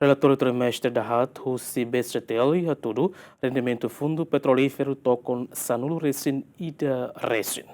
Relatório trimestre da RAT, o CBSTL e a tudo, rendimento fundo petrolífero tocam Sanulo Resin e da Resin.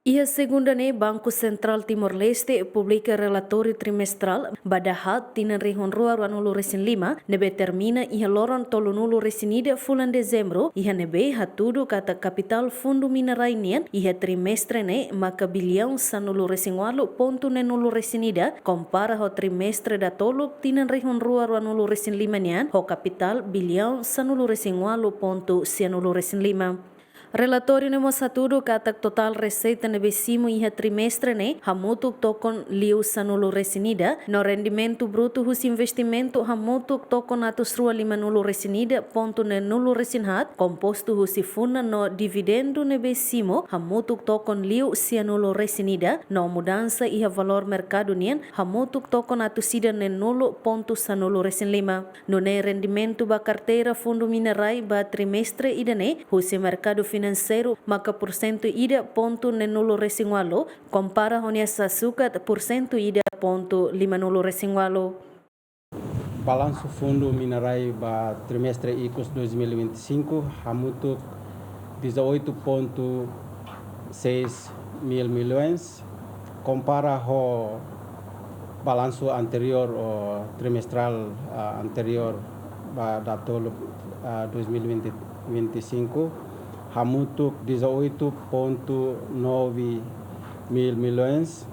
E a segunda Banco Central Timor-Leste publica relatório trimestral badahat tina rihon rua nulu resin 5 nebe termina iha loron tolu nulu resinida fulan dezembro iha nebe hatudu kata kapital fundo minerainian iha trimestre ne maka bilhão sanulu resin 8 ne nulu resinida compara ho trimestre da tolu tina rihon rua nulu resin 5 nian ho kapital bilhão sanulu resin 8 nulu resin 5. Relatório nemo satudo kata total receita nebesimo iha trimestre ne hamutuk tokon liu sanulu resinida no rendimento bruto hus investimento hamutuk tokon atus rua lima nulu resinida ponto ne nulu resinhat komposto husifuna no dividendo nebesimo hamutuk tokon liu sianulu resinida no mudança iha valor mercado nien hamutuk tokon atusida ne nulu ponto sanulu resin 5 no ne rendimento ba carteira fundo minerai ba trimestre idane husi mercado financeiro maka porcento ida ponto nenulo resingualo compara honia sasukat porcento ida ponto 5 resingualo. Balanço fundo minerai ba trimestre ICOS 2025 hamutuk 18,6 mil milhões compara ho balanço anterior o trimestral anterior ba datolo 2025 hamutuk 18,9 mil milhões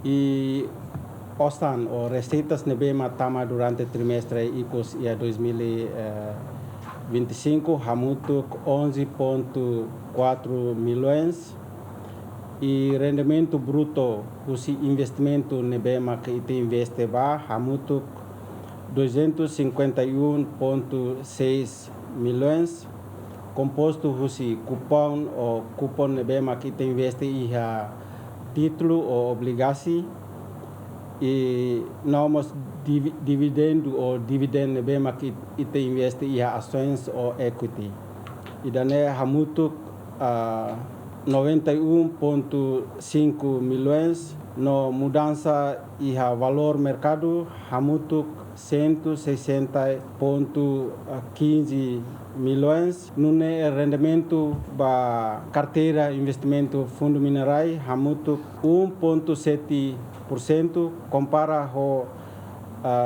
e ostan o receitas nebe matama durante o trimestre ICOS ia 2025 hamutuk 11,4 milhões e rendimento bruto usi investimento nebe mak ite investe ba hamutuk 251,6 milhões composto husi cupom nebe mak ite investe iha título ou obligasi e nomos dividendo nebe mak ite investe iha ações ou equity e dane hamutuk 91,5 milhões no mudança iha valor mercado hamutuk 160,15 milhões no rendimento ba carteira investimento fundo minerai hamutuk 1,7% compara ho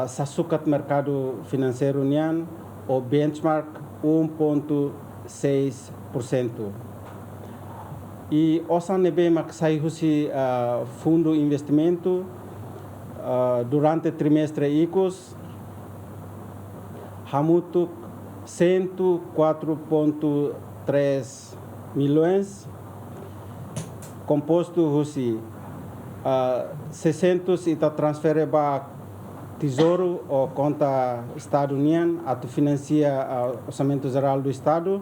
sasukat mercado financeiro nian o benchmark 1,6%. E osan nebe mak sai husi fundo investimento durante trimestre ICOS hamutuk 104,3 milhões composto husi 600 ita transfere ba tesouro ou conta Estado União atu financia orçamento geral do Estado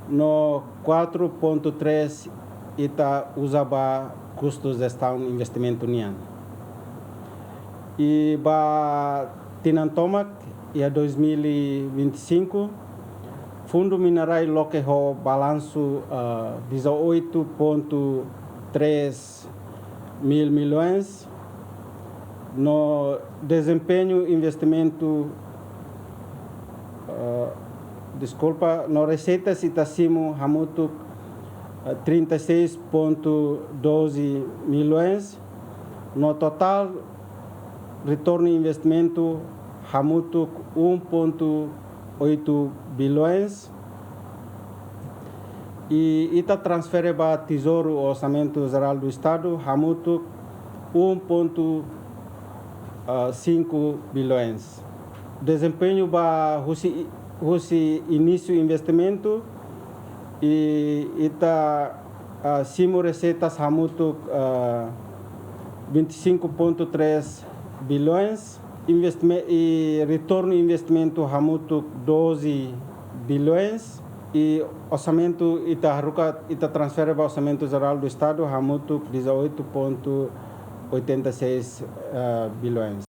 no 4,3 ita usa ba custos de gestão investimento União e ba tinantomak ia 2025 fundo minerai loke ho balanço 18,3 mil milhões no desempenho investimento no receitas itacimo hamutuk 36,12 milhões no total retorno investimento hamutuk 1,8 bilhões e ita transfere ba tesouro orçamento geral do Estado hamutuk 1,5 bilhões. Desempenho ba husi início investimento e ita simo receitas hamutuk 25,3 bilhões e retorno investimento hamutuk 12 bilhões e orçamento ita transfere ba orçamento geral do Estado hamutuk 18,86 bilhões.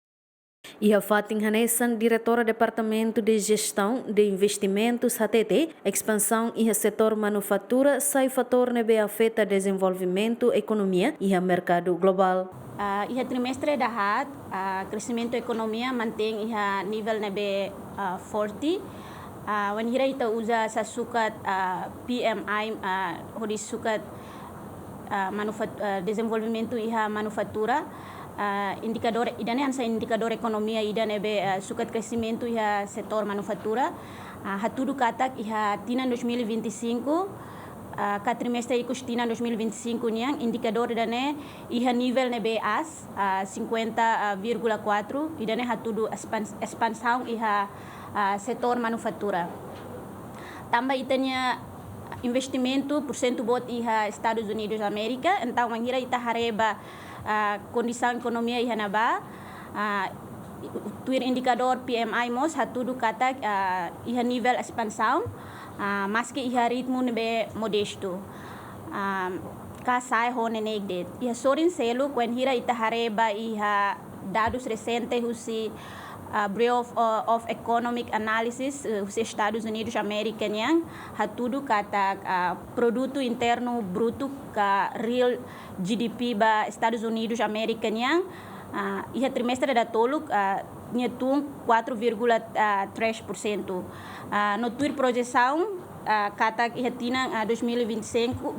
Ia Fatin Hanesan, diretora Departamento de Gestão de Investimentos HTT, expansão e setor manufatura sai fator nebe afeta desenvolvimento, economia e mercado global. Iha trimestre dahat, crescimento ekonomiya mantém iha nível nebe 40. When hira ita usa sa sukat PMI, hodi sukat desenvolvimento iha manufatura, indikador idane ansa indikador ekonomiya ida nebe sukat crescimento iha setor manufatura. Hatudu katak iha tina 2025. Trimestre ikus tina 2025 niang indikador idane iha nível nebe as 50,4 idane hatudu expansão iha setor manufatura. Tambah itanya investimento porcento bot iha Estados Unidos América, então mangira ita hareba condição ekonomia iha naba tuir indikador PMI mos hatudu katak iha nível expansão. Maski iha ritmo nebe modesto. Kasai hone negdet. Iha sorin selo when hira ita hareba iha dados recentes husi Bureau of Economic Analysis husi Estados Unidos América yang hatudu kata produto interno bruto ka real GDP ba Estados Unidos América yang iha trimestre da toluk nyetung 4,3%. No tuir projeção kata iha tinang 2025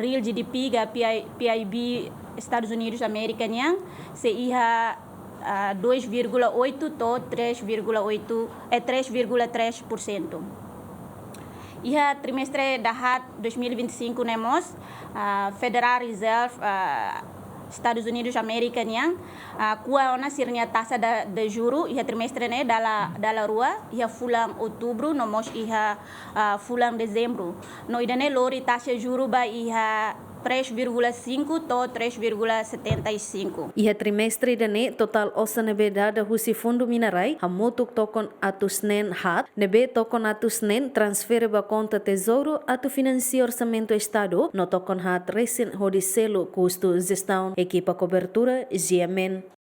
real GDP ga PIB Estados Unidos América yang se iha 2,8 to 3,3%. Iha trimestre dahat 2025 nemos Federal Reserve Estados Unidos América yang kuah ona sirnya taxa de juro iha trimestre ne dala rua iha fulang outubro nomos iha fulang dezembro no idane lori taxa juro ba iha 3,5 to 3,75. Iha trimestre dane total osa nebe dada husi fundo minarai hamutuk tokon atusnen hat nebe tokon atusnen transfer ba conta tesouro atu financia orçamento estado no tokon hat recent hodi selo custo gestão equipa cobertura GMN.